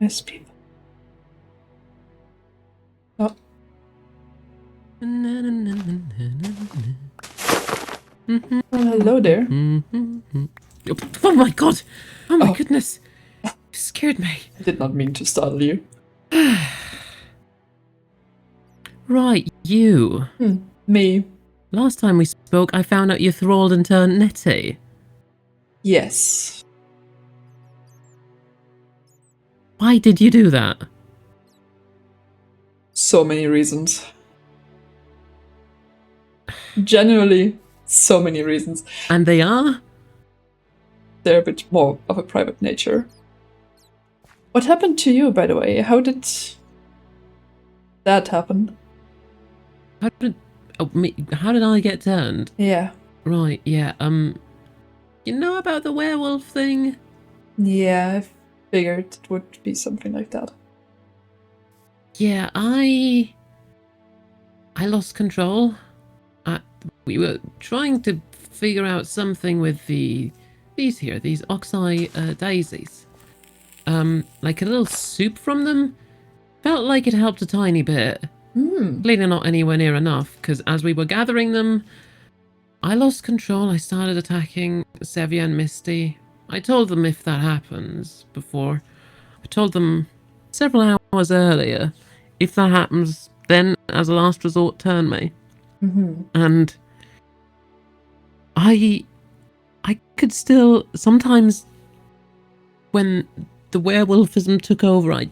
miss people. Oh. Well, hello there. Oh my god! Oh my goodness! You scared me. I did not mean to startle you. Right, you. Me. Last time we spoke, I found out you thralled and turned Nettie. Yes. Why did you do that? So many reasons. Genuinely, so many reasons. And they are? They're a bit more of a private nature. What happened to you, by the way? How did that happen? How did I get turned? Yeah. Right, yeah, you know about the werewolf thing? Yeah, I figured it would be something like that. Yeah, I lost control. We were trying to figure out something with these oxeye daisies. Like a little soup from them. Felt like it helped a tiny bit. Clearly not anywhere near enough, because as we were gathering them, I lost control. I started attacking Sevvia and Misty. I told them if that happens before. I told them several hours earlier, if that happens, then as a last resort, turn me. And I could still, sometimes when the werewolfism took over, I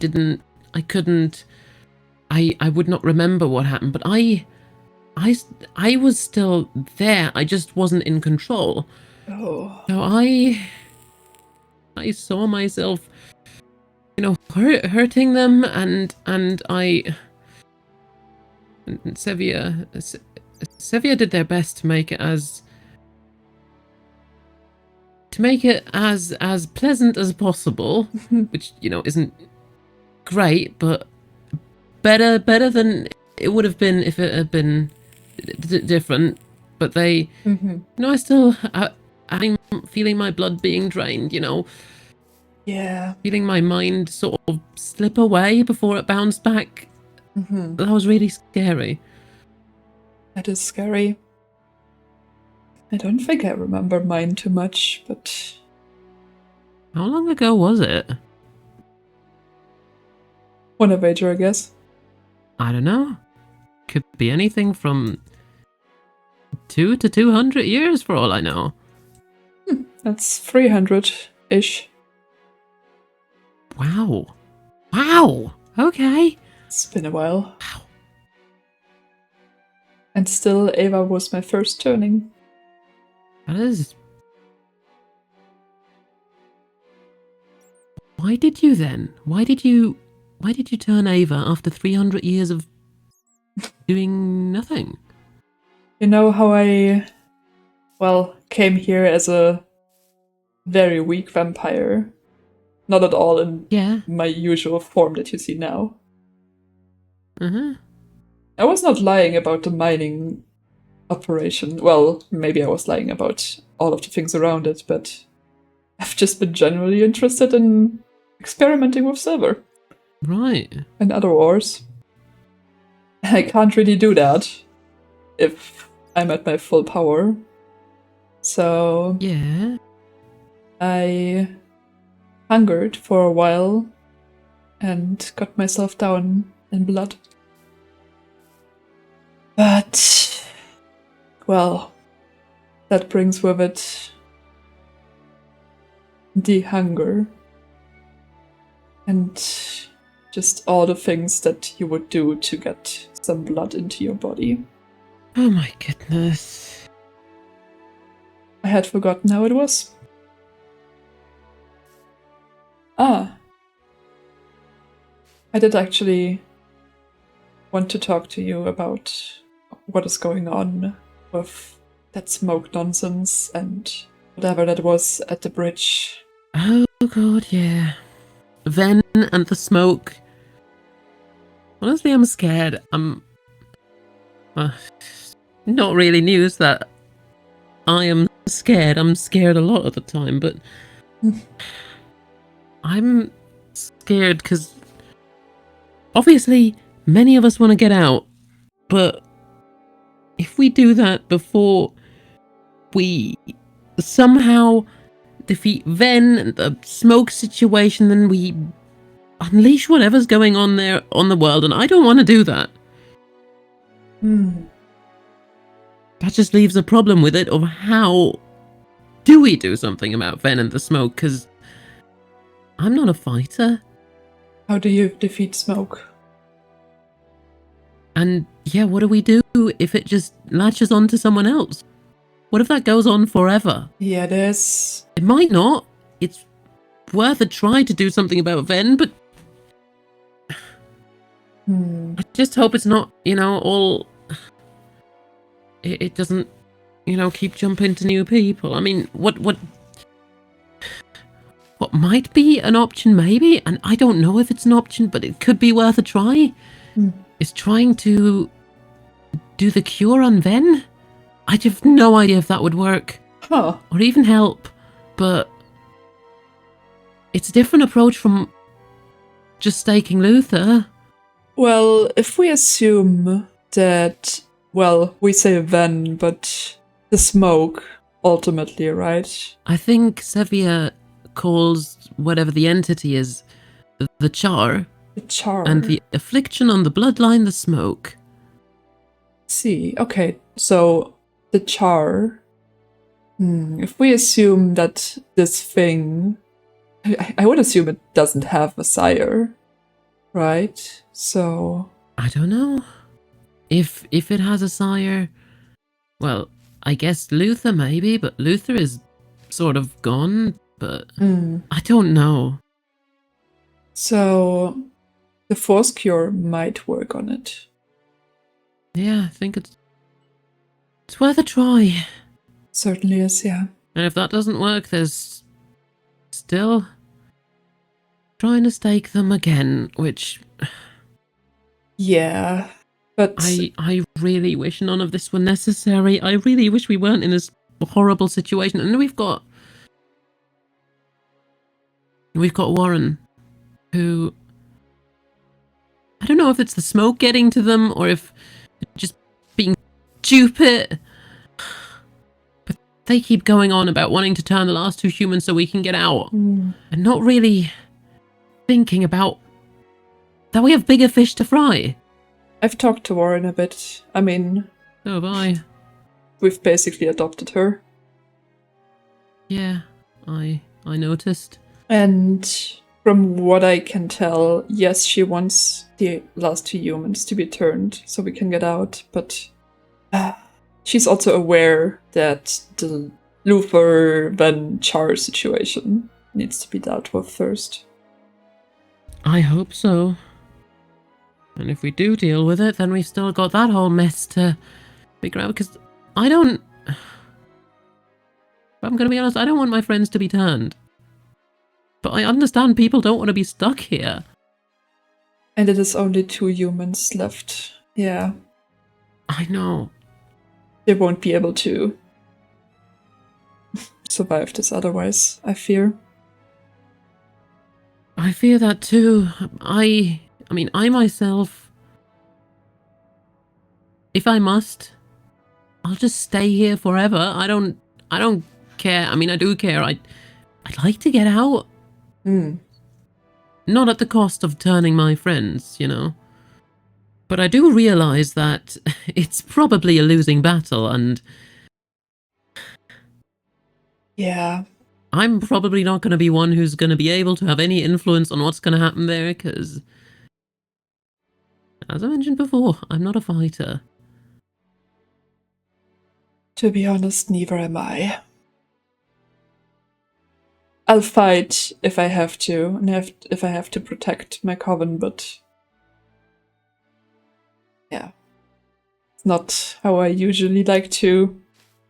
would not remember what happened, but I was still there. I just wasn't in control. Oh. So I saw myself, hurting them, and Sevvia did their best to make it as pleasant as possible, which isn't great, but better than it would have been if it had been different. But they, I still, I'm feeling my blood being drained. Yeah. Feeling my mind sort of slip away before it bounced back. That was really scary. That is scary. I don't think I remember mine too much, but... How long ago was it? Wanna wager, I guess? I don't know. Could be anything from 2 to 200 years for all I know. That's 300-ish. Wow. Wow! Okay. It's been a while. Wow. And still, Ava was my first turning. That is... Why did you then? Why did you turn Ava after 300 years of doing nothing? You know how I, came here as a very weak vampire. Not at all in my usual form that you see now. I was not lying about the mining operation. Well, maybe I was lying about all of the things around it, but I've just been generally interested in experimenting with silver. Right. And other ores. I can't really do that if I'm at my full power. So... Yeah. I hungered for a while and got myself down in blood. But, well, that brings with it the hunger and just all the things that you would do to get some blood into your body. Oh my goodness. I had forgotten how it was. I did actually want to talk to you about what is going on with that smoke nonsense and whatever that was at the bridge. Oh god, yeah. Ven and the smoke. Honestly, I'm scared. I'm... not really news that I am scared. I'm scared a lot of the time, but... I'm scared because obviously many of us want to get out, but if we do that before we somehow defeat Ven and the smoke situation, then we unleash whatever's going on there on the world, and I don't want to do that. That just leaves a problem with it of how do we do something about Ven and the smoke, because I'm not a fighter. How do you defeat smoke? And yeah, what do we do if it just latches on to someone else? What if that goes on forever? Yeah, there's... It might not. It's worth a try to do something about Ven, but I just hope it's not, all... It doesn't, keep jumping to new people. I mean, what might be an option, maybe, and I don't know if it's an option, but it could be worth a try, is trying to do the cure on Ven. I have no idea if that would work. Huh. Or even help, but it's a different approach from just staking Luther. Well, if we assume that, well, we say Ven, but the smoke, ultimately, right? I think Sevvia calls whatever the entity is the char. The char. And the affliction on the bloodline, the smoke. See, okay, so the char. If we assume that this thing, I would assume it doesn't have a sire, right? So I don't know. If it has a sire, well, I guess Luther maybe, but Luther is sort of gone, but I don't know. So the force cure might work on it. Yeah, I think it's worth a try. Certainly is, yeah. And if that doesn't work, there's still trying to stake them again, which... Yeah, but... I really wish none of this were necessary. I really wish we weren't in this horrible situation. And we've got Warren, who... I don't know if it's the smoke getting to them, or if just being stupid. But they keep going on about wanting to turn the last two humans so we can get out. And not really thinking about that we have bigger fish to fry. I've talked to Warren a bit. I mean... So have I. We've basically adopted her. Yeah, I noticed. And from what I can tell, yes, she wants the last two humans to be turned so we can get out, but she's also aware that the Luther Van Char situation needs to be dealt with first. I hope so. And if we do deal with it, then we've still got that whole mess to figure out, because I don't... If I'm going to be honest, I don't want my friends to be turned. But I understand people don't want to be stuck here. And it is only 2 humans left. Yeah. I know. They won't be able to survive this otherwise, I fear. I fear that too. I mean, I myself, if I must, I'll just stay here forever. I don't care. I mean, I do care. I'd like to get out. Not at the cost of turning my friends, But I do realize that it's probably a losing battle, and yeah, I'm probably not going to be one who's going to be able to have any influence on what's going to happen there, because, as I mentioned before, I'm not a fighter. To be honest, neither am I. I'll fight if I have to, and if I have to protect my coven, but yeah. It's not how I usually like to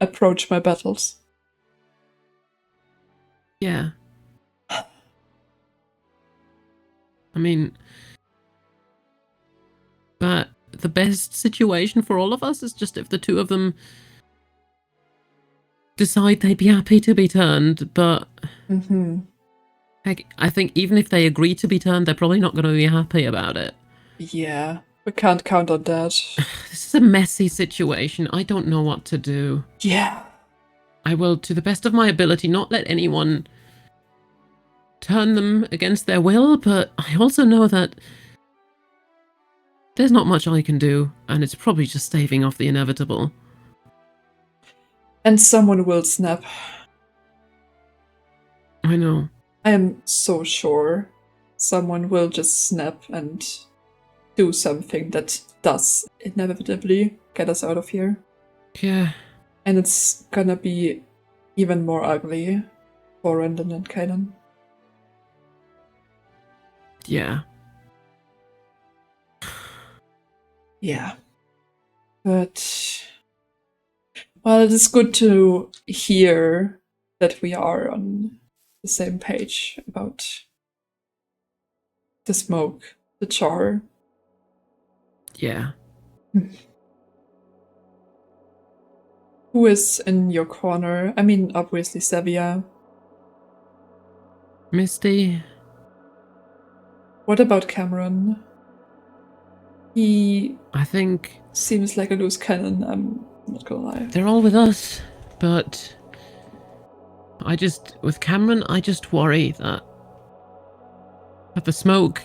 approach my battles. Yeah. I mean, but the best situation for all of us is just if the two of them decide they'd be happy to be turned, but Heck, I think even if they agree to be turned, they're probably not going to be happy about it. Yeah, we can't count on that. This is a messy situation. I don't know what to do. Yeah. I will, to the best of my ability, not let anyone turn them against their will, but I also know that there's not much I can do, and it's probably just staving off the inevitable. And someone will snap. I know. I am so sure someone will just snap and do something that does inevitably get us out of here. Yeah. And it's gonna be even more ugly for Ronan and Cainan. Yeah. Yeah. But, well, it is good to hear that we are on the same page about the smoke, the char. Yeah. Who is in your corner? I mean, obviously Sevvia. Misty. What about Cameron? He I think seems like a loose cannon, I'm not gonna lie. they're all with us, but with Cameron, I just worry that the smoke,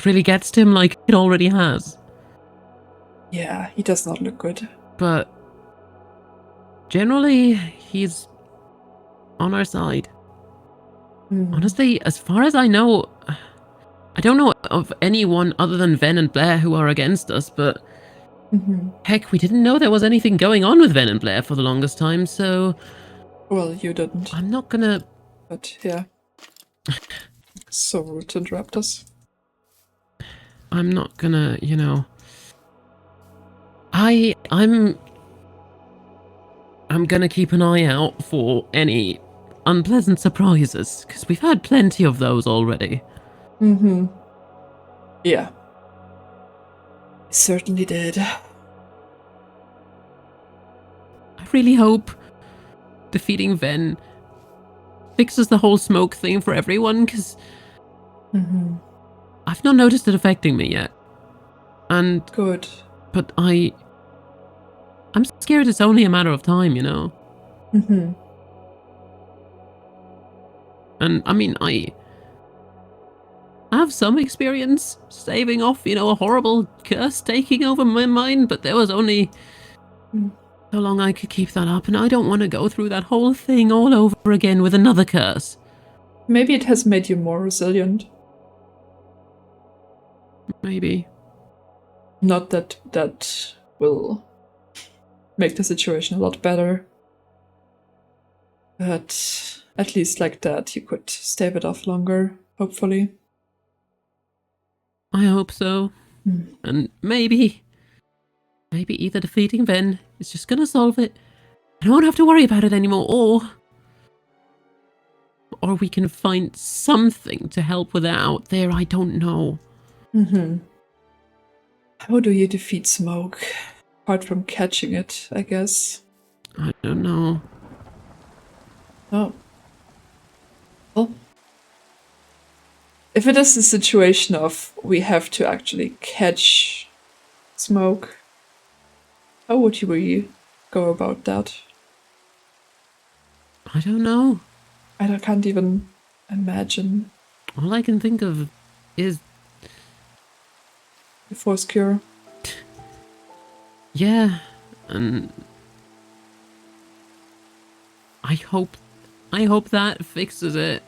really gets to him like it already has. Yeah, he does not look good. But generally, he's on our side. Honestly, as far as I know, I don't know of anyone other than Ven and Blair who are against us, but heck, we didn't know there was anything going on with Ven and Blair for the longest time, so... Well, you didn't. I'm not gonna... But, yeah. So rude to interrupt us. I'm not gonna, I'm gonna keep an eye out for any unpleasant surprises, because we've had plenty of those already. Yeah. Certainly did. I really hope defeating Ven fixes the whole smoke thing for everyone, because I've not noticed it affecting me yet. And good. But I'm scared it's only a matter of time, And I mean, I have some experience staving off, a horrible curse taking over my mind, but there was only so long I could keep that up, and I don't want to go through that whole thing all over again with another curse. Maybe it has made you more resilient. Maybe. Not that that will make the situation a lot better. But at least like that, you could stave it off longer, hopefully. I hope so. And maybe either defeating Ven is just gonna solve it. I won't have to worry about it anymore, or we can find something to help with it out there. I don't know. How do you defeat smoke? Apart from catching it, I guess. I don't know. Oh. Well, if it is a situation of we have to actually catch smoke, how would we go about that? I don't know. I can't even imagine. All I can think of is... The force cure. Yeah, and... I hope that fixes it.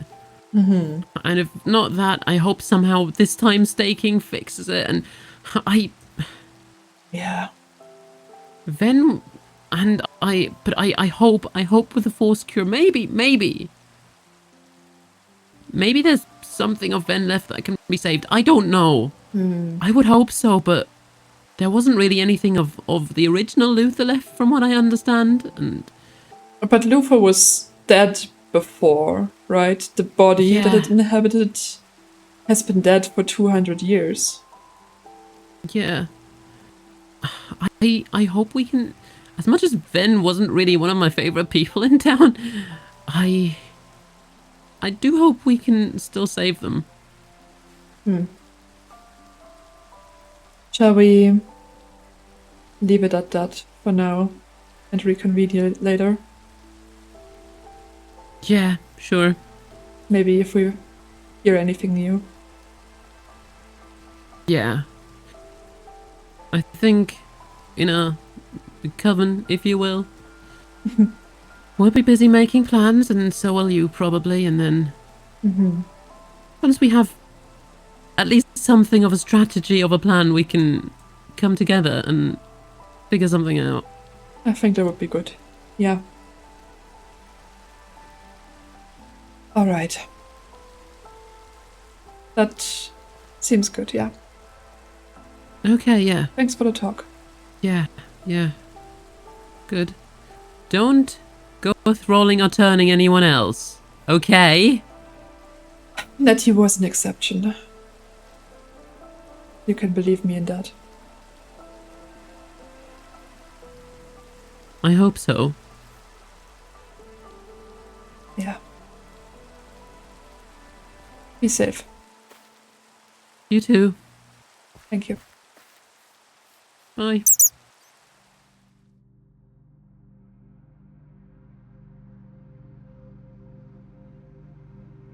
And if not that, I hope somehow this time staking fixes it, and Yeah. Ven and I hope with the force cure, maybe there's something of Ven left that can be saved. I don't know. I would hope so, but there wasn't really anything of the original Luther left from what I understand, and... But Luther was dead before, right? The body that it inhabited has been dead for 200 years. Yeah. I hope we can... As much as Ven wasn't really one of my favorite people in town, I I do hope we can still save them. Shall we leave it at that for now and reconvene later? Yeah, sure. Maybe if we hear anything new. Yeah. I think in a coven, if you will, we'll be busy making plans, and so will you probably, and then once we have at least something of a strategy of a plan, we can come together and figure something out. I think that would be good. Yeah. Alright. That seems good, yeah. Okay, yeah. Thanks for the talk. Yeah. Good. Don't go thralling or turning anyone else, okay? Nettie was an exception. You can believe me in that. I hope so. Yeah. Be safe. You too. Thank you. Bye.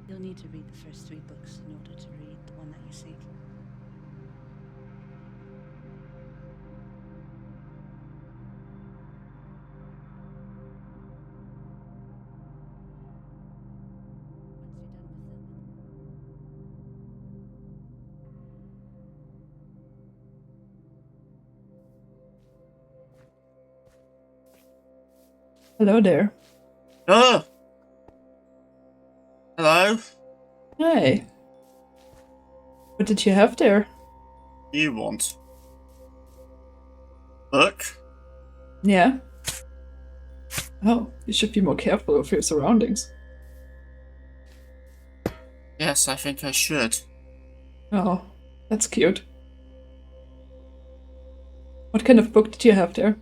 You'll need to read the first 3 books in order to read the one that you seek. Hello there. Oh! Hello? Hey. What did you have there? You want? Look? Yeah? Oh, you should be more careful of your surroundings. Yes, I think I should. Oh, that's cute. What kind of book did you have there?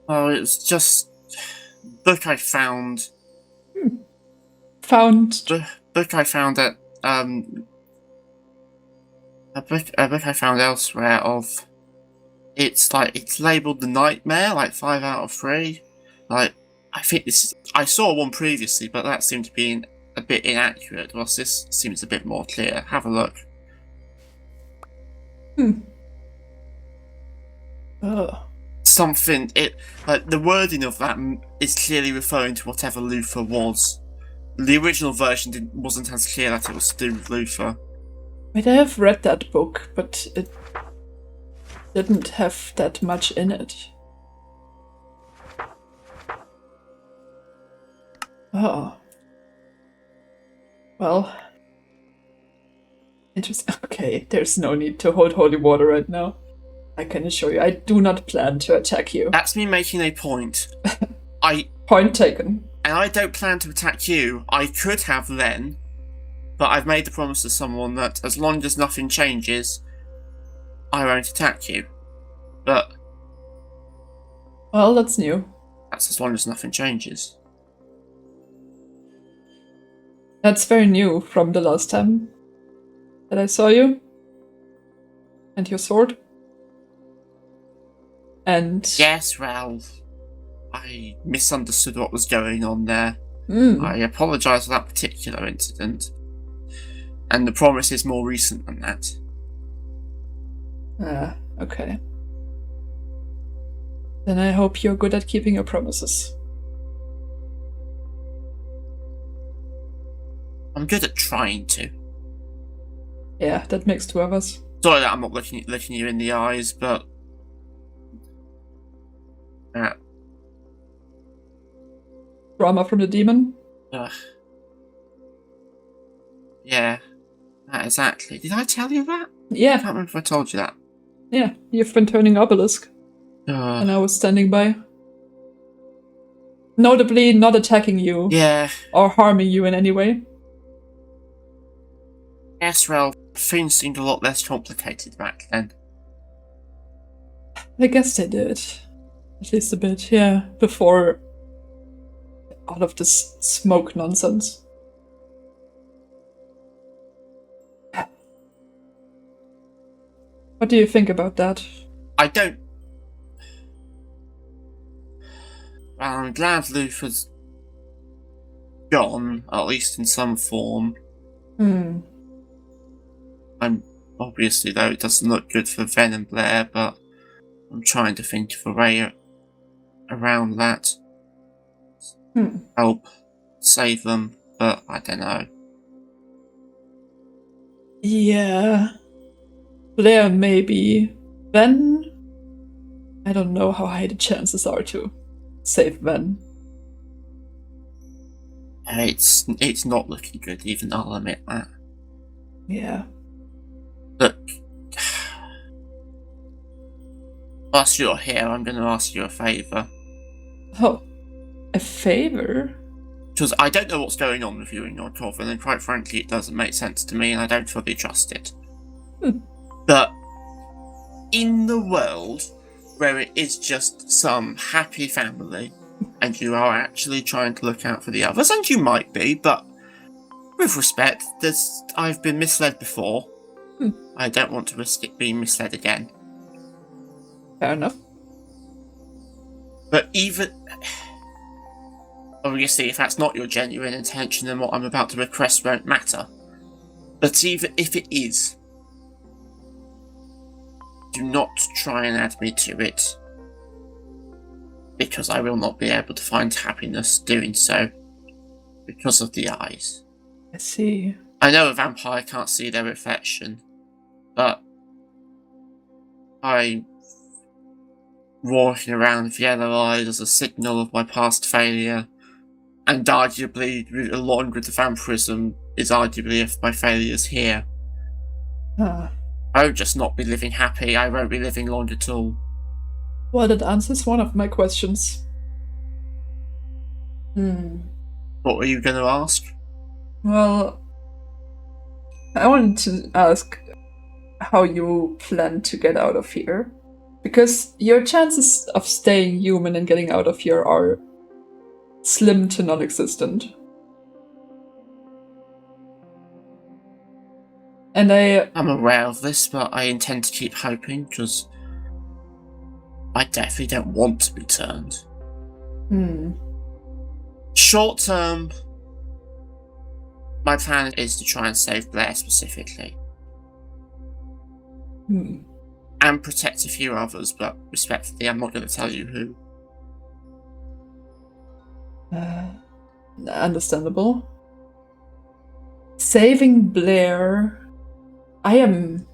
Oh, it's just book I found. Found. Book I found at a book I found elsewhere of. It's labelled The Nightmare, like 5 out of 3. Like, I think I saw one previously, but that seemed to be a bit inaccurate. Whilst this seems a bit more clear. Have a look. Oh. Something the wording of that is clearly referring to whatever Luther was. The original version wasn't as clear that it was to do with Luther. Wait, I have read that book, but it didn't have that much in it. Oh. Well. Interesting. Okay, there's no need to hold holy water right now. I can assure you, I do not plan to attack you. That's me making a point. Point taken. And I don't plan to attack you. I could have then, but I've made the promise to someone that as long as nothing changes, I won't attack you. But Well, that's new. that's as long as nothing changes. That's very new from the last time that I saw you. And your sword. And... Yes, well, I misunderstood what was going on there. I apologise for that particular incident. And the promise is more recent than that. Okay. Then I hope you're good at keeping your promises. I'm good at trying to. Yeah, that makes 2 of us. Sorry that I'm not looking you in the eyes, but... Drama from the demon? Yeah, exactly. Did I tell you that? I Yeah, can't remember if I told you that. yeah. You've been turning obelisk. And I was standing by. Notably not attacking you. Yeah. Or harming you in any way. Yes, well, things seemed a lot less complicated back then. I guess they did. At least a bit, yeah. Before all of this smoke nonsense. What do you think about that? I don't. Well, I'm glad Luther's gone, at least in some form. I'm obviously, though, it doesn't look good for Ven and Blair, but I'm trying to think of a way around that. Help save them, but I don't know. Yeah. Blair, maybe. Ven? I don't know how high the chances are to save Ven. It's not looking good, even I'll admit that. Yeah. Look, whilst you're here, I'm going to ask you a favour. Oh, a favor? Because I don't know what's going on with you and your coven, and quite frankly, it doesn't make sense to me, and I don't fully trust it. But in the world where it is just some happy family, and you are actually trying to look out for the others, and you might be, but with respect, I've been misled before. I don't want to risk it being misled again. Fair enough. But even... Obviously, if that's not your genuine intention, then what I'm about to request won't matter. But even if it is, do not try and add me to it, because I will not be able to find happiness doing so, because of the eyes. I see. I know a vampire can't see their reflection, but I'm walking around with yellow eyes as a signal of my past failure, and arguably, along with the vampirism, is arguably if my failures here. I won't just not be living happy, I won't be living long at all. Well, that answers one of my questions. What were you going to ask? Well, I wanted to ask how you plan to get out of here. Because your chances of staying human and getting out of here are slim to non-existent. And I'm aware of this, but I intend to keep hoping, because I definitely don't want to be turned. Short term, my plan is to try and save Blair specifically. And protect a few others, but respectfully, I'm not going to tell you who. Understandable. Saving Blair... I am,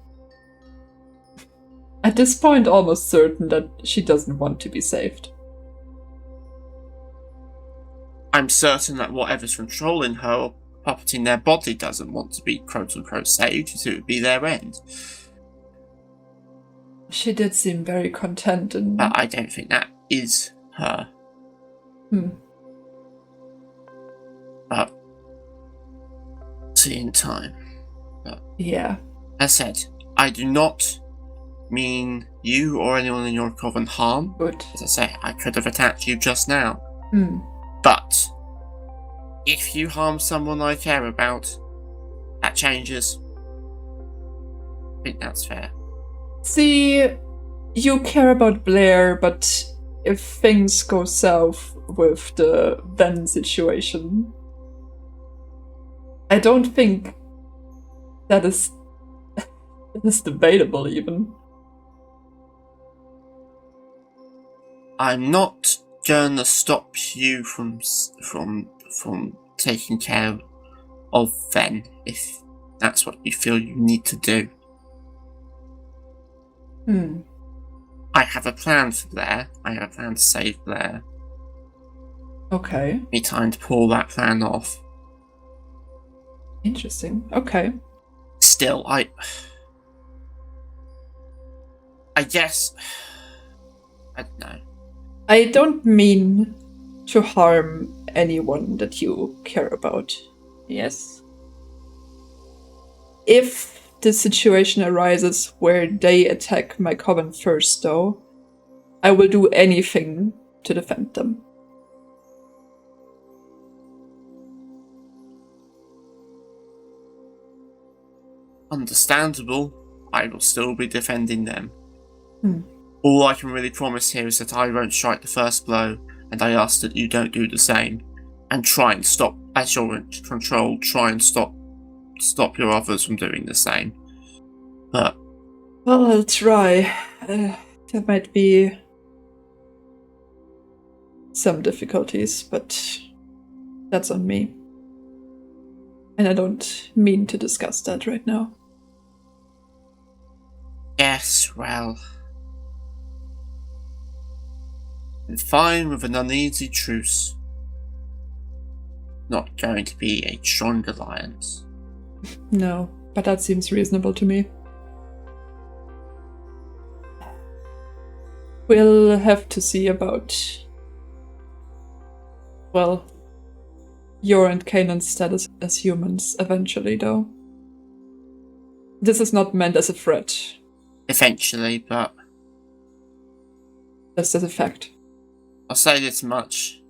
at this point, almost certain that she doesn't want to be saved. I'm certain that whatever's controlling her or puppeting their body doesn't want to be quote-unquote saved, so it would be their end. She did seem very content and... But I don't think that is her. But see in time. But yeah. as said, I do not mean you or anyone in your coven harm. Good. As I say, I could have attacked you just now. But if you harm someone I care about, that changes. I think that's fair. See, you care about Blair, but if things go south with the Ven situation, I don't think that is debatable even. I'm not gonna stop you from taking care of Ven if that's what you feel you need to do. I have a plan for Blair. I have a plan to save Blair. Okay. Give me time to pull that plan off. Interesting. Okay. Still, I guess... I don't know. I don't mean to harm anyone that you care about. Yes? If the situation arises where they attack my coven first, though, I will do anything to defend them. understandable, I will still be defending them. Hmm. All I can really promise here is that I won't strike the first blow, and I ask that you don't do the same, and try and stop, as you're in control, try and stop your others from doing the same. But Well, I'll try. There might be some difficulties, but that's on me. And I don't mean to discuss that right now. yes, well, I'm fine with an uneasy truce. Not going to be a strong alliance. No, but that seems reasonable to me. We'll have to see about, well, your and Cainan's status as humans eventually, though. This is not meant as a threat, Eventually, but just as a fact. I'll say this much.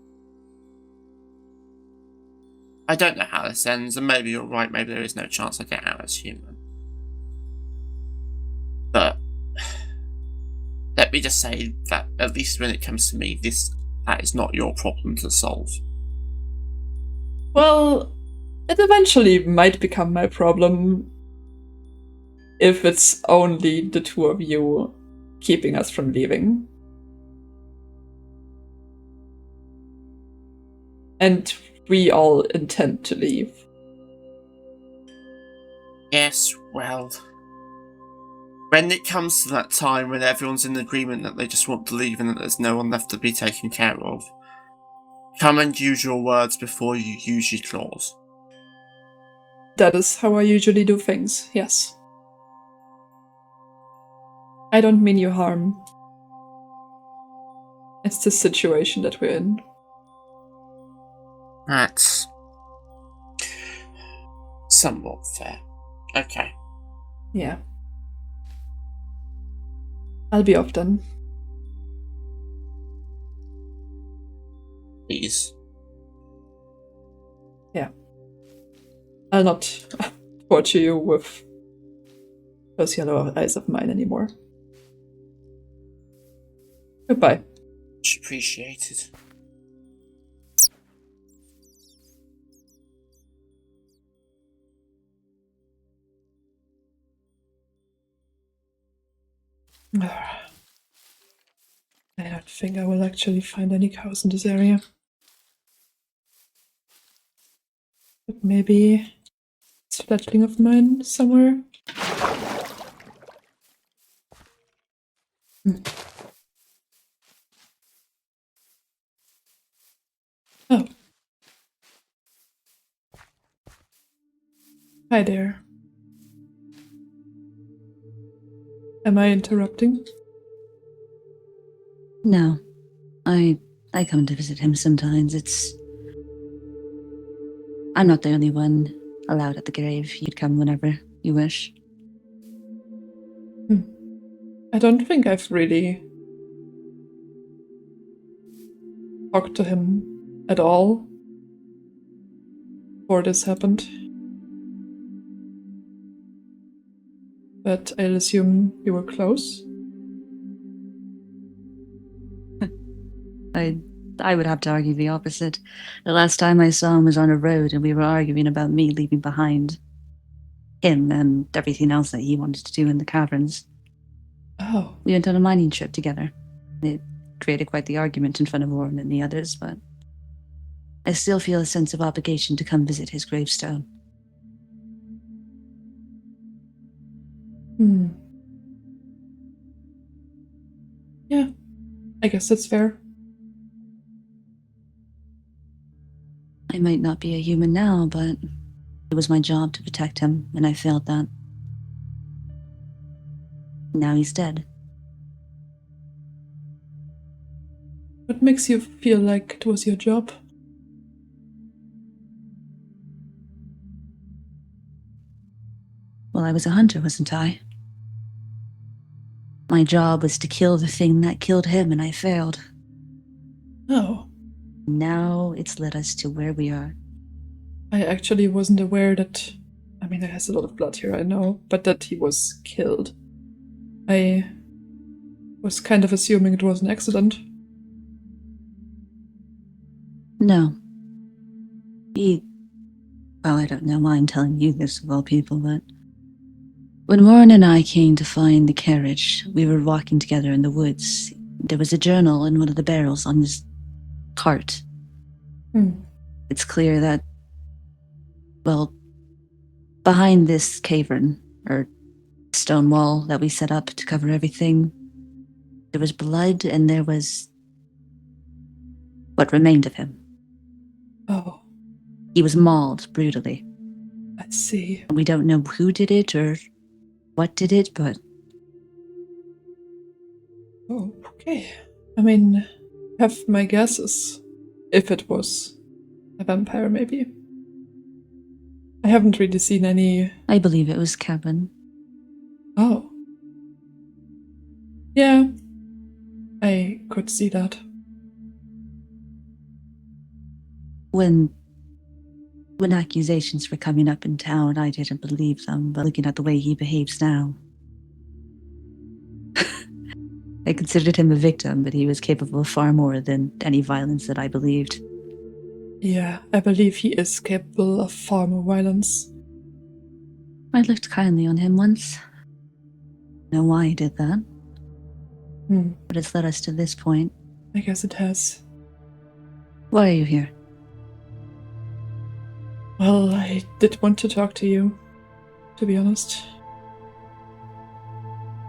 I don't know how this ends, and maybe you're right, maybe there is no chance I get out as human. But let me just say that, at least when it comes to me, that is not your problem to solve. Well, it eventually might become my problem if it's only the two of you keeping us from leaving. And we all intend to leave. Yes, well, when it comes to that time when everyone's in agreement that they just want to leave and that there's no one left to be taken care of, come and use your words before you use your claws. That is how I usually do things, yes. I don't mean you harm. It's the situation that we're in. That's somewhat fair. Okay. Yeah. I'll be off then. Please. Yeah. I'll not torture you with those yellow eyes of mine anymore. Goodbye. Much appreciated. I don't think I will actually find any cows in this area. But maybe it's a fledgling of mine somewhere. Oh. Hi there. Am I interrupting? No. I come to visit him sometimes. I'm not the only one allowed at the grave. You'd come whenever you wish. I don't think I've really talked to him at all before this happened. But I'll assume you were close. I would have to argue the opposite. The last time I saw him was on a road, and we were arguing about me leaving behind him and everything else that he wanted to do in the caverns. Oh. We went on a mining trip together. It created quite the argument in front of Warren and the others, but I still feel a sense of obligation to come visit his gravestone. Yeah, I guess that's fair. I might not be a human now, but it was my job to protect him, and I failed that. Now he's dead. What makes you feel like it was your job? Well, I was a hunter, wasn't I? My job was to kill the thing that killed him, and I failed. Oh. Now it's led us to where we are. I actually wasn't aware that I mean, there has a lot of blood here, I know, but that he was killed. I was kind of assuming it was an accident. No. Well, I don't know why I'm telling you this of all people, but when Warren and I came to find the carriage, we were walking together in the woods. There was a journal in one of the barrels on this cart. It's clear that, well, behind this cavern, or stone wall that we set up to cover everything, there was blood and there was what remained of him. Oh. He was mauled brutally. I see. We don't know who did it or what did it, but... Oh, okay. I mean, I have my guesses. If it was a vampire, maybe. I haven't really seen any... I believe it was Kevin. Oh. Yeah. I could see that. When accusations were coming up in town, I didn't believe them, but looking at the way he behaves now... I considered him a victim, but he was capable of far more than any violence that I believed. Yeah, I believe he is capable of far more violence. I looked kindly on him once. I know why he did that. But it's led us to this point. I guess it has. Why are you here? Well, I did want to talk to you, to be honest.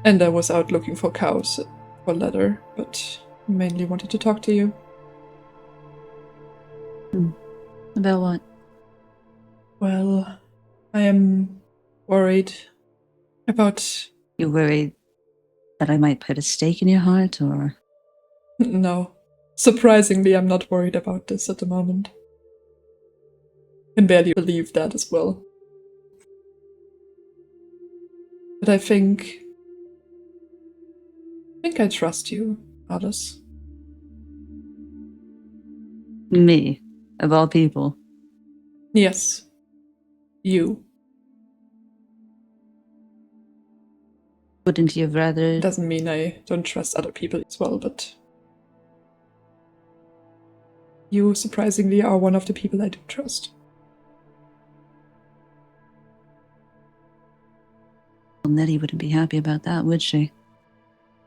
And I was out looking for cows for leather, but mainly wanted to talk to you. About what? Well, I am worried about... You worried that I might put a stake in your heart, or...? No. Surprisingly, I'm not worried about this at the moment. Can barely believe that as well. But I think I trust you, Arlaz. Me, of all people. Yes. You. Wouldn't you have rather... Doesn't mean I don't trust other people as well, but... You, surprisingly, are one of the people I do trust. Well, Nettie wouldn't be happy about that, would she?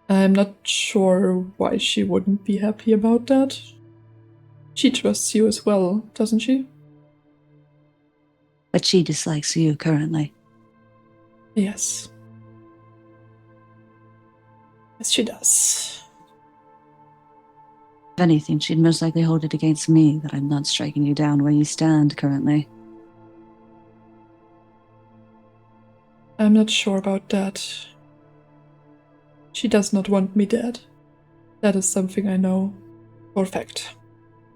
I'm not sure why she wouldn't be happy about that. She trusts you as well, doesn't she? But she dislikes you currently. Yes. Yes, she does. If anything, she'd most likely hold it against me that I'm not striking you down where you stand currently. I'm not sure about that. She does not want me dead. That is something I know for a fact.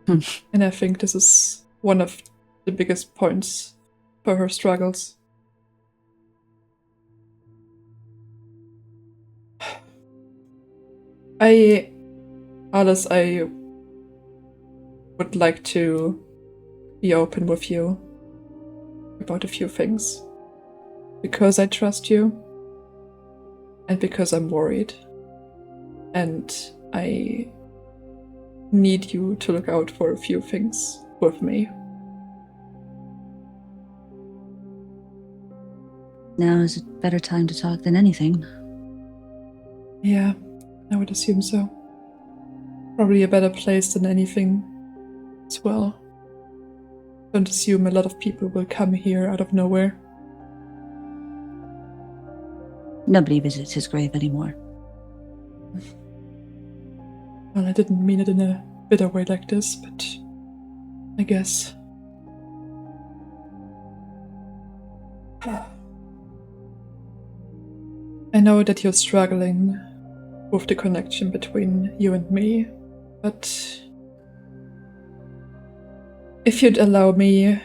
And I think this is one of the biggest points for her struggles. Arlaz, I would like to be open with you about a few things. Because I trust you, and because I'm worried. And I need you to look out for a few things with me. Now is a better time to talk than anything. Yeah, I would assume so. Probably a better place than anything as well. Don't assume a lot of people will come here out of nowhere. Nobody visits his grave anymore. Well, I didn't mean it in a bitter way like this, but I guess. I know that you're struggling with the connection between you and me, but if you'd allow me,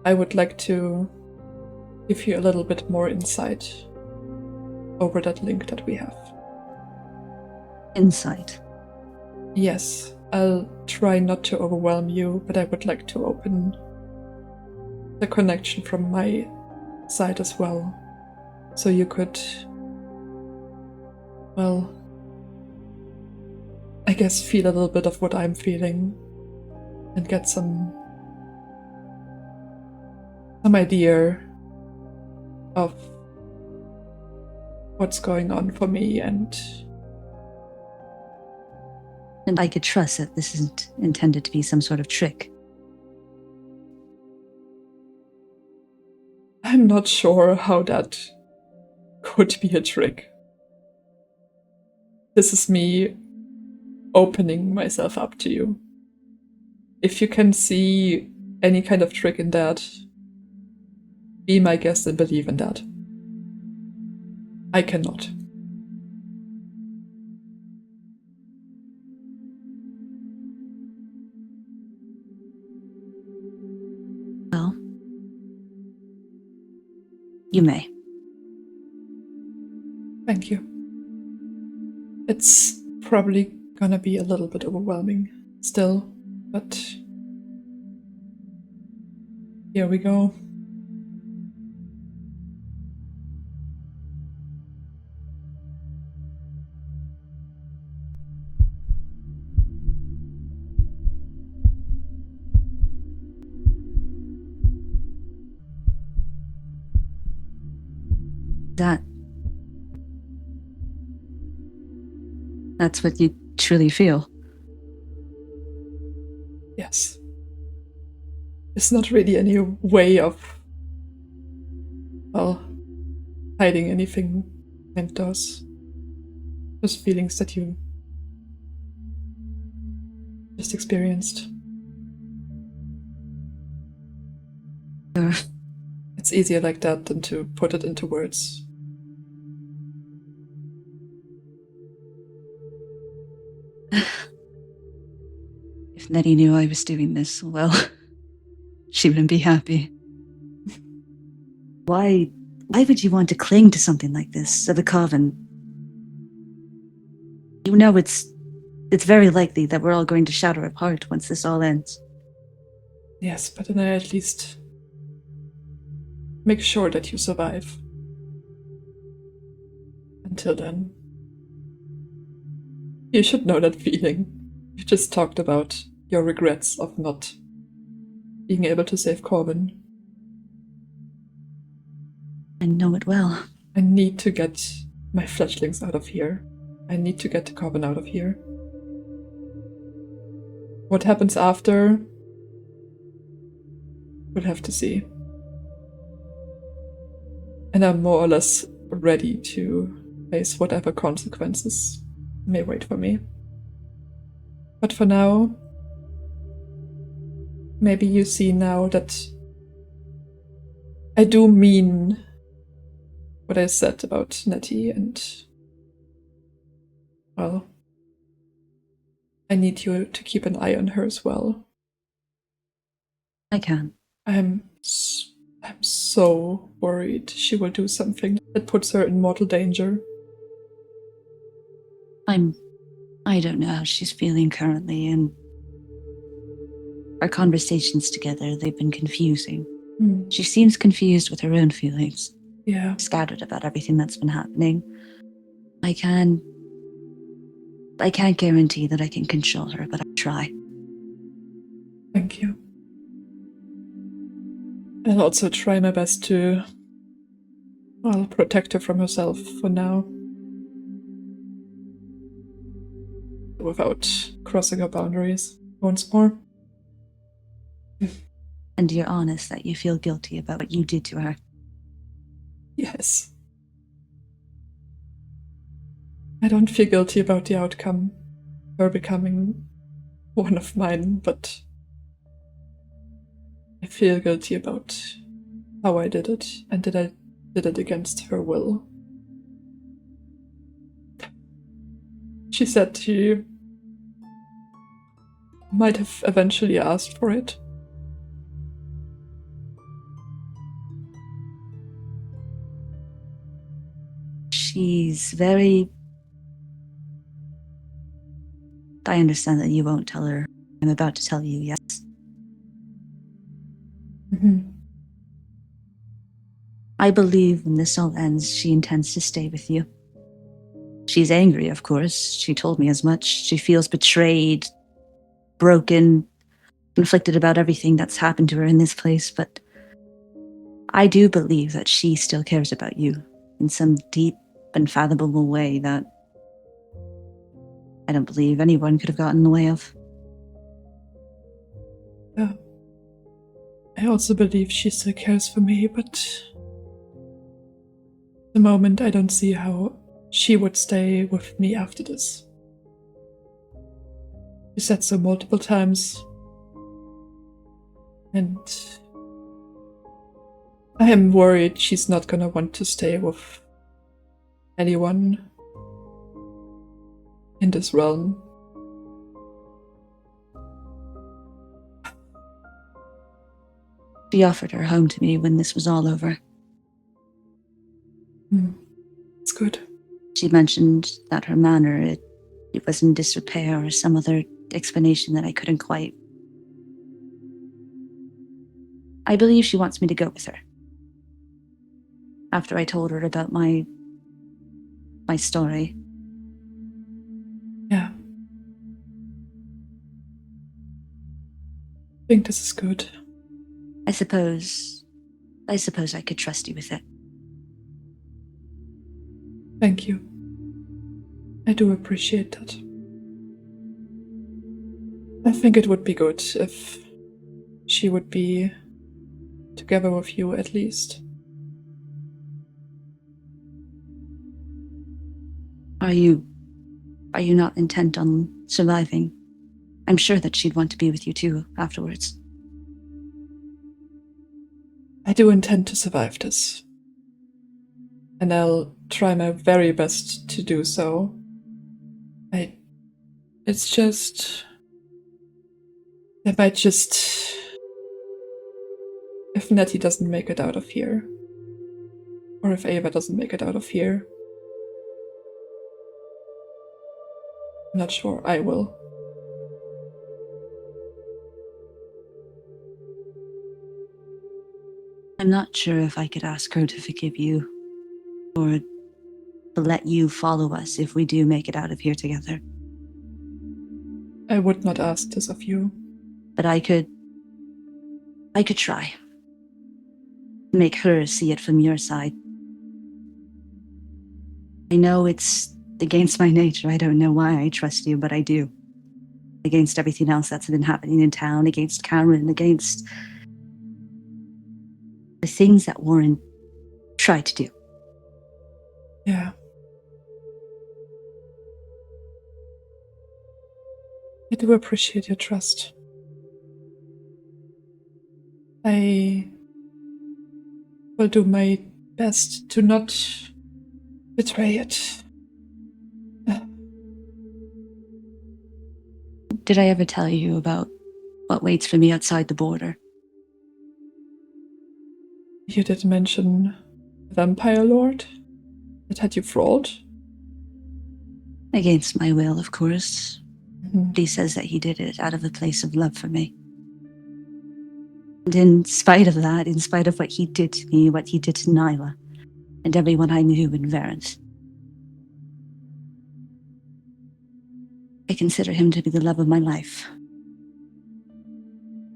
I would like to give you a little bit more insight over that link that we have. Insight. Yes, I'll try not to overwhelm you, but I would like to open the connection from my side as well. So you could, well, I guess feel a little bit of what I'm feeling and get some idea of what's going on for me, and I could trust that this isn't intended to be some sort of trick. I'm not sure how that could be a trick. This is me opening myself up to you. If you can see any kind of trick in that, be my guest and believe in that. I cannot. Well, you may. Thank you. It's probably gonna be a little bit overwhelming still, but here we go. That's what you truly feel. Yes. It's not really any way of, well, hiding anything behind those feelings that you just experienced. Sure. It's easier like that than to put it into words. If Nettie knew I was doing this, well, she wouldn't be happy. Why would you want to cling to something like this, of a coven? You know it's very likely that we're all going to shatter apart once this all ends. Yes, but then I at least make sure that you survive. Until then. You should know that feeling. You just talked about your regrets of not being able to save Corbin. I know it well. I need to get my fledglings out of here. I need to get the Corbin out of here. What happens after? We'll have to see. And I'm more or less ready to face whatever consequences may wait for me. But for now, maybe you see now that I do mean what I said about Nettie, and, well, I need you to keep an eye on her as well. I can. I'm so worried she will do something that puts her in mortal danger. I don't know how she's feeling currently, and our conversations together, they've been confusing. She seems confused with her own feelings. Yeah. Scattered about everything that's been happening. I can't guarantee that I can control her, but I'll try. Thank you. I'll also try my best to, well, protect her from herself for now. Without crossing her boundaries once more. And you're honest that you feel guilty about what you did to her. Yes. I don't feel guilty about the outcome, her becoming one of mine, but I feel guilty about how I did it, and that I did it against her will. She said she might have eventually asked for it. She's very... I understand that you won't tell her. I'm about to tell you, yes? Mm-hmm. I believe when this all ends, she intends to stay with you. She's angry, of course. She told me as much. She feels betrayed, broken, conflicted about everything that's happened to her in this place, but I do believe that she still cares about you in some deep, unfathomable way that I don't believe anyone could have gotten in the way of. Yeah. I also believe she still cares for me, but at the moment I don't see how she would stay with me after this. She said so multiple times. And I am worried she's not gonna want to stay with anyone in this realm. She offered her home to me when this was all over. It's good. She mentioned that her manor, it was in disrepair or some other explanation that I couldn't quite. I believe she wants me to go with her. After I told her about my story. Yeah. I think this is good. I suppose I could trust you with it. Thank you. I do appreciate that. I think it would be good if she would be together with you at least. Are you not intent on surviving? I'm sure that she'd want to be with you too afterwards. I do intend to survive this. And I'll try my very best to do so. It's just... If Nettie doesn't make it out of here, or if Ava doesn't make it out of here, I'm not sure I will. I'm not sure if I could ask her to forgive you, or to let you follow us if we do make it out of here together. I would not ask this of you. But I could try. Make her see it from your side. I know it's against my nature. I don't know why I trust you, but I do. Against everything else that's been happening in town, against Karen, against the things that Warren tried to do. Yeah. I do appreciate your trust. I will do my best to not betray it. Did I ever tell you about what waits for me outside the border? You did mention the Vampire Lord that had you thralled? Against my will, of course. Mm-hmm. He says that he did it out of a place of love for me. And in spite of that, in spite of what he did to me, what he did to Nyla, and everyone I knew in Verent, I consider him to be the love of my life.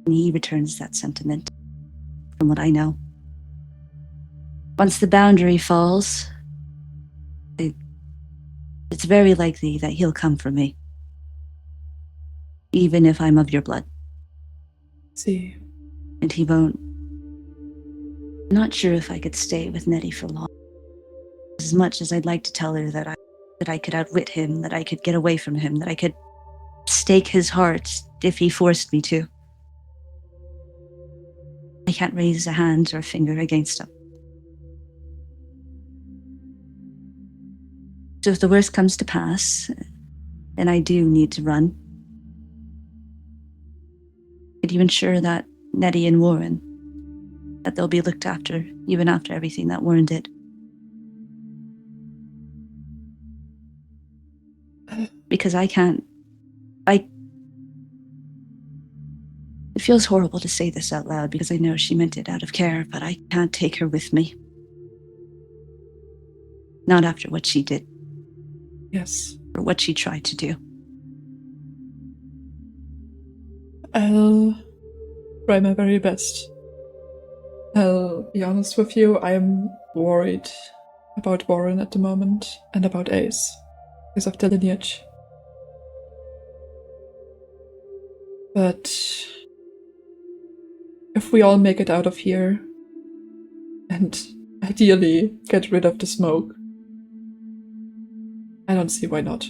And he returns that sentiment, from what I know. Once the boundary falls, it's very likely that he'll come for me. Even if I'm of your blood. See. And he won't. I'm not sure if I could stay with Nettie for long. As much as I'd like to tell her that I could outwit him, that I could get away from him, that I could stake his heart if he forced me to. I can't raise a hand or a finger against him. So if the worst comes to pass, and I do need to run, could you ensure that Nettie and Warren, that they'll be looked after, even after everything that Warren did? Because I can't... It feels horrible to say this out loud because I know she meant it out of care, but I can't take her with me. Not after what she did, Yes. or what she tried to do. I'll try my very best. I'll be honest with you, I'm worried about Warren at the moment, and about Ace, because of the lineage. But if we all make it out of here, and ideally get rid of the smoke, I don't see why not.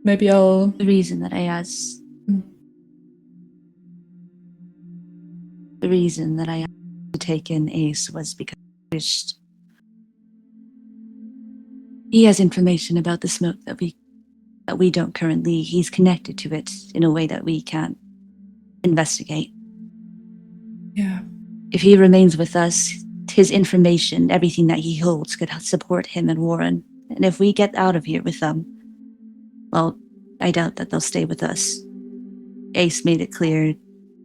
Maybe I'll... The reason that I asked... The reason that I asked to take in Ace was because I wished... He has information about the smoke that we don't currently... He's connected to it in a way that we can't investigate. Yeah. If he remains with us, his information, everything that he holds, could support him and Warren. And if we get out of here with them, well, I doubt that they'll stay with us. Ace made it clear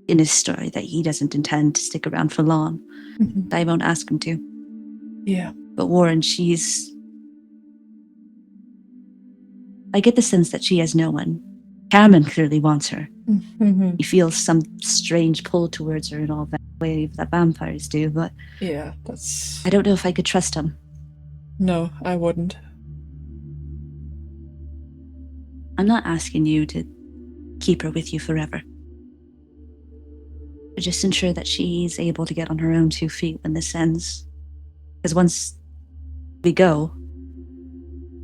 in his story that he doesn't intend to stick around for long. Mm-hmm. I won't ask him to. Yeah. But Warren, I get the sense that she has no one. Cainan clearly wants her. Mm-hmm. He feels some strange pull towards her in all that way that vampires do, but... Yeah, that's... I don't know if I could trust him. No, I wouldn't. I'm not asking you to keep her with you forever. But just ensure that she's able to get on her own 2 feet when this ends. Because once we go,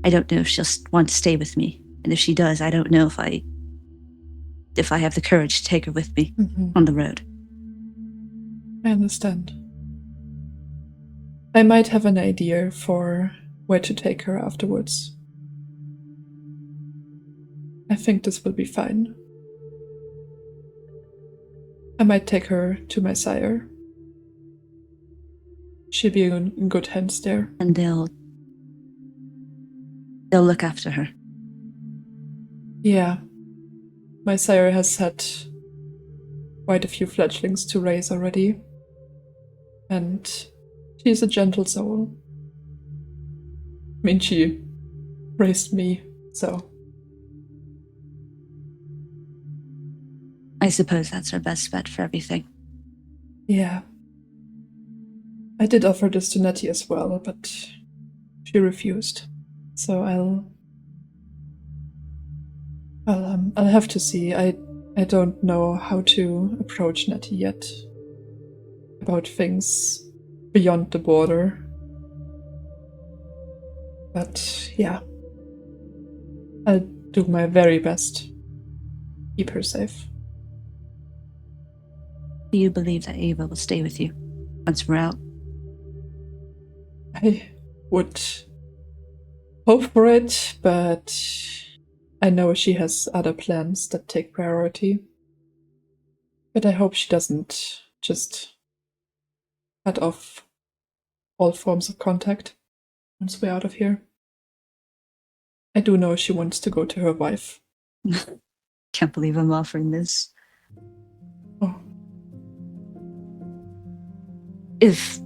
I don't know if she'll want to stay with me. And if she does, I don't know if I have the courage to take her with me on the road. I understand. I might have an idea for where to take her afterwards. I think this will be fine. I might take her to my sire. She'll be in good hands there. And they'll look after her. Yeah. My sire has had quite a few fledglings to raise already. And she's a gentle soul. I mean, she raised me, so... I suppose that's her best bet for everything. Yeah. I did offer this to Nettie as well, but she refused. So I'll have to see. I don't know how to approach Nettie yet. About things beyond the border. But yeah. I'll do my very best. Keep her safe. Do you believe that Ava will stay with you once we're out? I would hope for it, but I know she has other plans that take priority. But I hope she doesn't just cut off all forms of contact once we're out of here. I do know she wants to go to her wife. Can't believe I'm offering this. Oh. If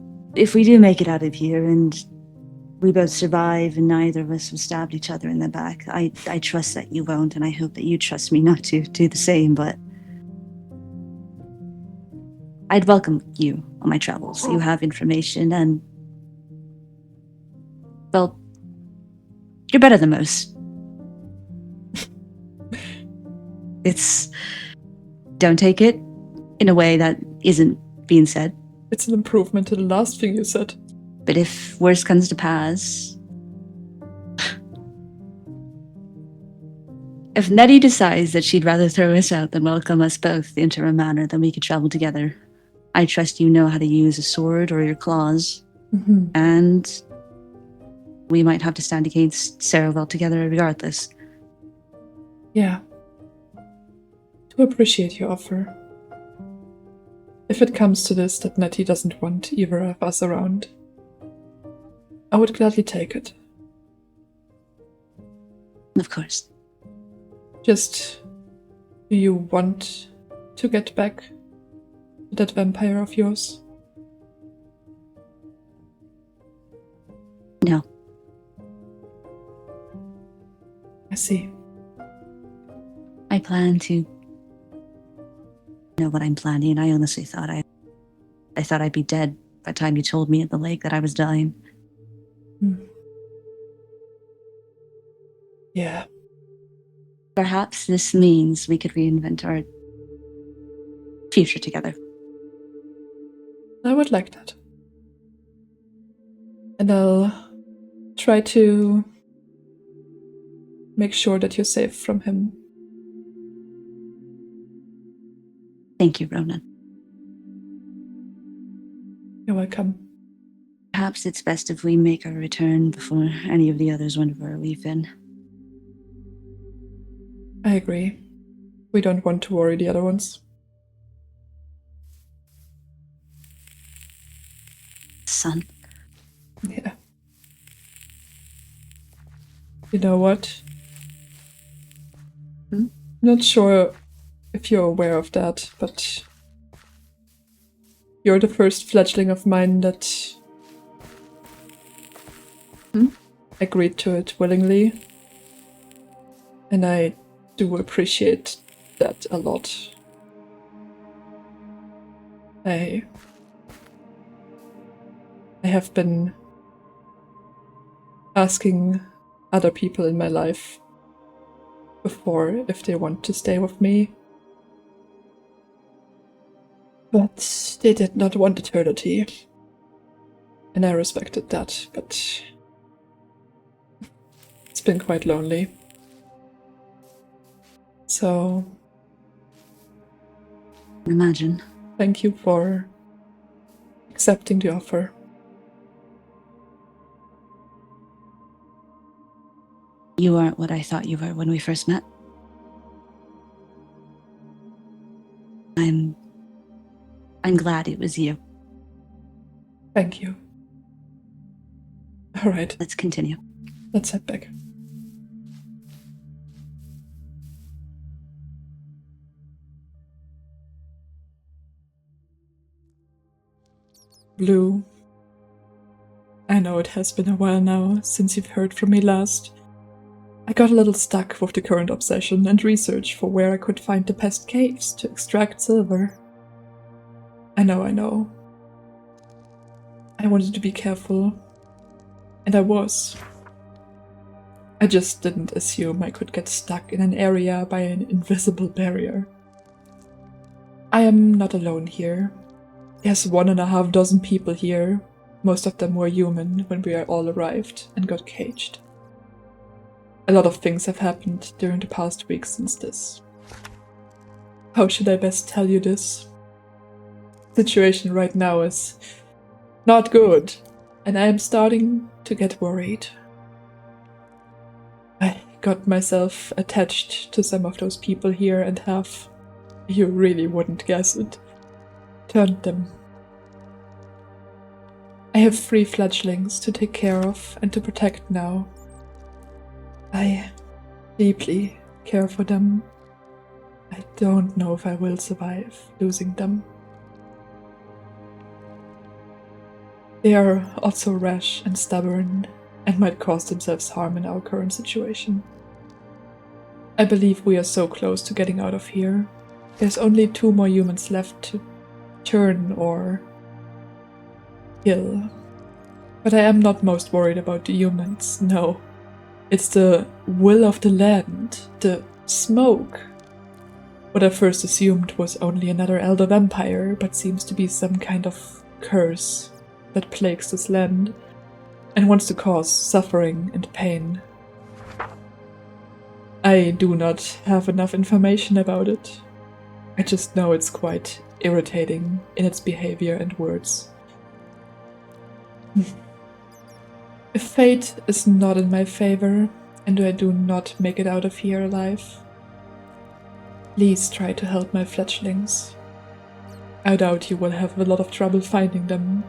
we do make it out of here and we both survive and neither of us have stabbed each other in the back, I trust that you won't, and I hope that you trust me not to do the same, but I'd welcome you on my travels. You have information and, well, you're better than most. Don't take it in a way that isn't being said. It's an improvement to the last thing you said. But if worse comes to pass... If Nettie decides that she'd rather throw us out than welcome us both into a manor, then we could travel together. I trust you know how to use a sword or your claws. Mm-hmm. And we might have to stand against Cerevel together regardless. Yeah. Do appreciate your offer. If it comes to this that Nettie doesn't want either of us around, I would gladly take it. Of course. Just, do you want to get back to that vampire of yours? No. I see. I plan to know what I'm planning. I honestly thought I thought I'd be dead by the time you told me at the lake that I was dying. Yeah. Perhaps this means we could reinvent our future together. I would like that. And I'll try to make sure that you're safe from him. Thank you, Ronan. You're welcome. Perhaps it's best if we make our return before any of the others wonder where we've been. I agree. We don't want to worry the other ones. Son. Yeah. You know what? Hmm? I'm not sure if you're aware of that, but you're the first fledgling of mine that agreed to it willingly. And I do appreciate that a lot. I have been asking other people in my life before if they want to stay with me. But they did not want eternity. And I respected that, but it's been quite lonely. So, Imagine. thank you for accepting the offer. You aren't what I thought you were when we first met. I'm glad it was you. Thank you. All right, Let's continue. let's head back. Blue. I know it has been a while now since you've heard from me last. I got a little stuck with the current obsession and research for where I could find the best caves to extract silver. I know. I wanted to be careful, and I was. I just didn't assume I could get stuck in an area by an invisible barrier. I am not alone here. There's 1.5 dozen people here. Most of them were human when we all arrived and got caged. A lot of things have happened during the past week since this. How should I best tell you this? The situation right now is not good, and I am starting to get worried. I got myself attached to some of those people here and have, you really wouldn't guess it, turned them. I have 3 fledglings to take care of and to protect now. I deeply care for them. I don't know if I will survive losing them. They are also rash and stubborn and might cause themselves harm in our current situation. I believe we are so close to getting out of here. There's only 2 more humans left to turn or kill. But I am not most worried about the humans, no. It's the will of the land, the smoke. What I first assumed was only another elder vampire, but seems to be some kind of curse that plagues this land and wants to cause suffering and pain. I do not have enough information about it. I just know it's quite irritating in its behavior and words. If fate is not in my favor, and I do not make it out of here alive, please try to help my fledglings. I doubt you will have a lot of trouble finding them.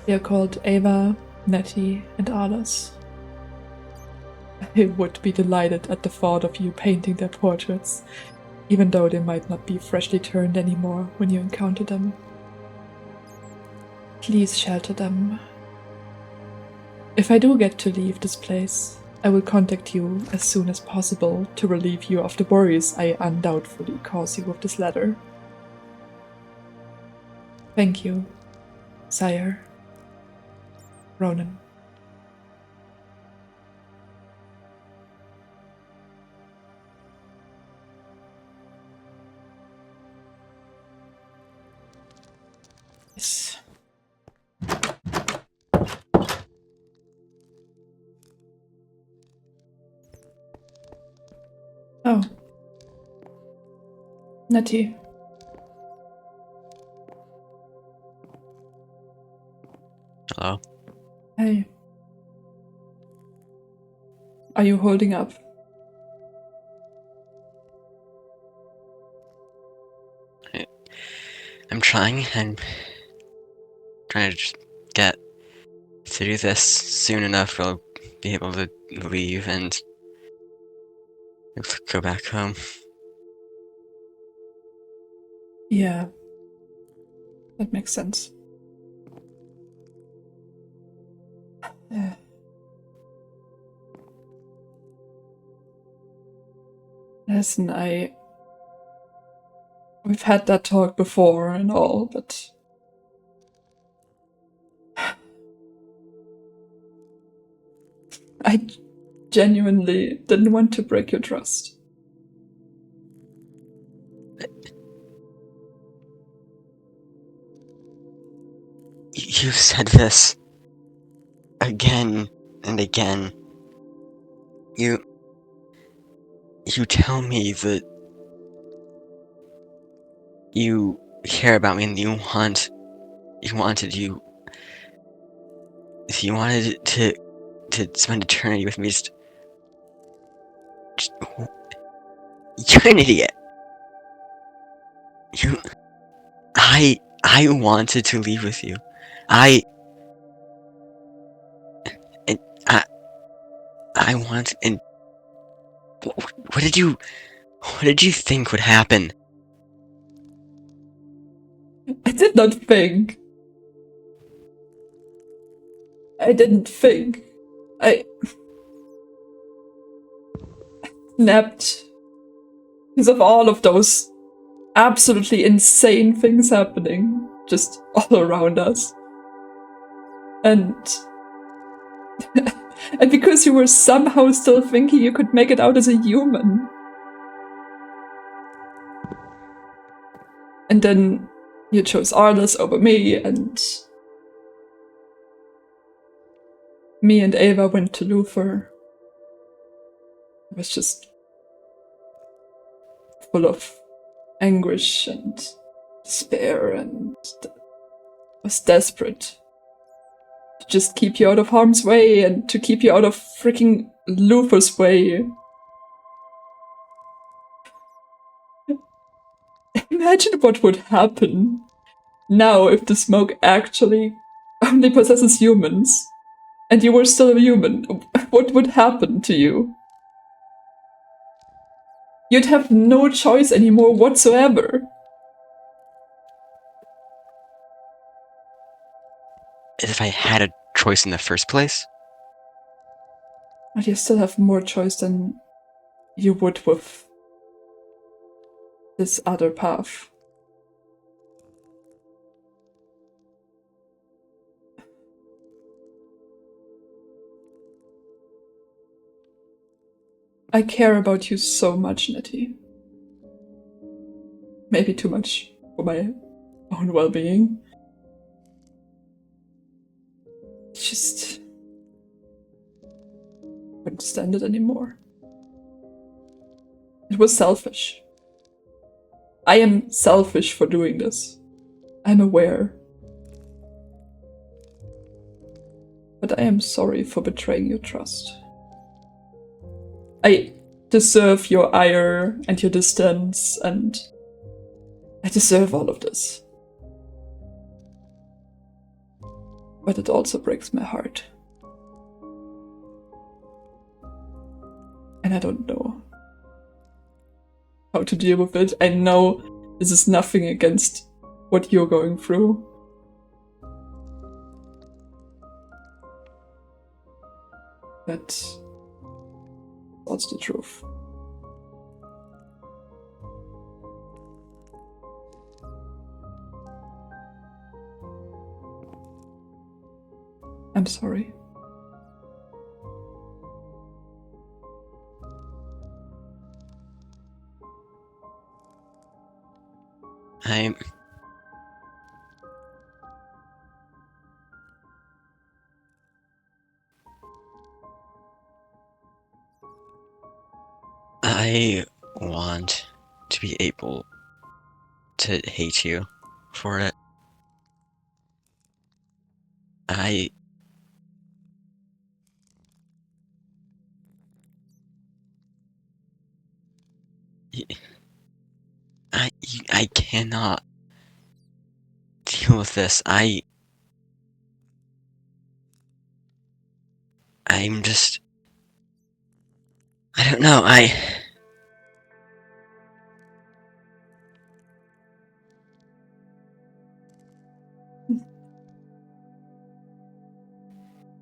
They are called Ava, Nettie, and Arlaz. I would be delighted at the thought of you painting their portraits, even though they might not be freshly turned anymore when you encounter them. Please shelter them. If I do get to leave this place, I will contact you as soon as possible to relieve you of the worries I undoubtedly cause you with this letter. Thank you, sire. Ronan. Yes. Oh. Nettie. Hello? Hey. Are you holding up? I'm trying. I'm trying to just get through this soon enough. We'll be able to leave and go back home. Yeah. That makes sense. Yeah. Listen, we've had that talk before and all, but I genuinely didn't want to break your trust. You said this again and again. You tell me that you care about me and you wanted to spend eternity with me. Just you're an idiot. I wanted to leave with you. I want, and what did you think would happen? I did not think. I didn't think. I snapped because of all of those absolutely insane things happening just all around us. And and because you were somehow still thinking you could make it out as a human. And then you chose Arlaz over me, and me and Ava went to Luther. It was just full of anguish and despair, and was desperate to just keep you out of harm's way and to keep you out of freaking Luther's way. Imagine what would happen now if the smoke actually only possesses humans and you were still a human. What would happen to you? You'd have no choice anymore whatsoever. If I had a choice in the first place? But you still have more choice than you would with this other path. I care about you so much, Nettie. Maybe too much for my own well-being. Just couldn't stand it anymore. It was selfish. I am selfish for doing this. I'm aware. But I am sorry for betraying your trust. I deserve your ire and your distance, and I deserve all of this. But it also breaks my heart. And I don't know how to deal with it. I know this is nothing against what you're going through. But that's the truth. I'm sorry. I want to be able to hate you for it. I cannot deal with this. I'm just... I don't know,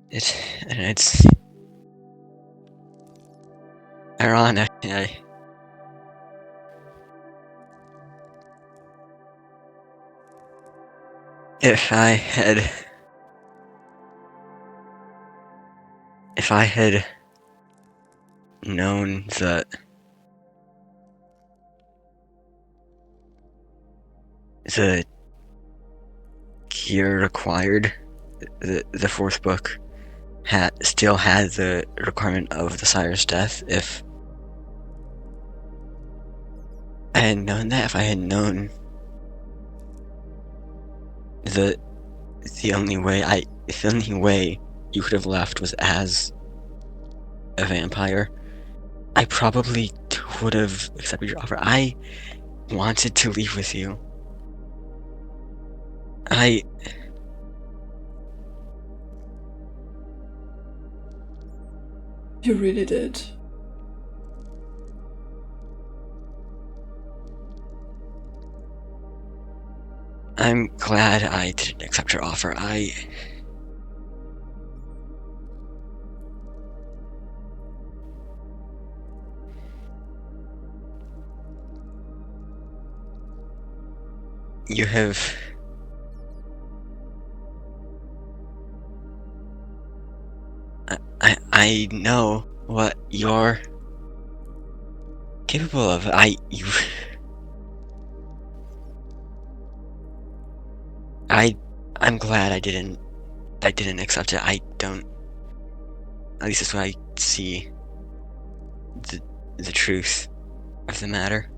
It's ironic. If I had known that the gear required, the fourth book still had the requirement of the sire's death. If I had known that, if I had known the only way you could have left was as a vampire, I probably would have accepted your offer. I wanted to leave with you. You really did. I'm glad I didn't accept your offer. You have... I know what you're capable of. I'm glad I didn't accept it. I don't... At least that's what I see the truth of the matter.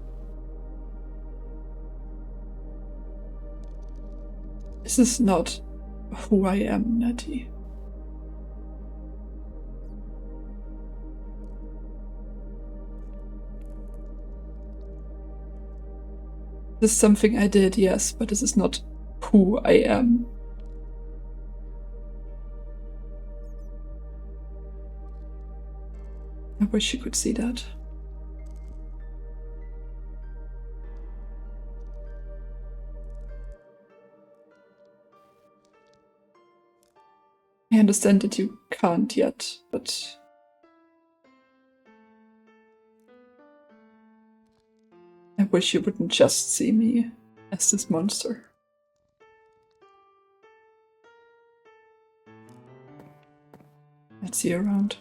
This is not who I am, Nettie. This is something I did, yes, but this is not who I am. I wish you could see that. I understand that you can't yet, but I wish you wouldn't just see me as this monster. Let's see you around.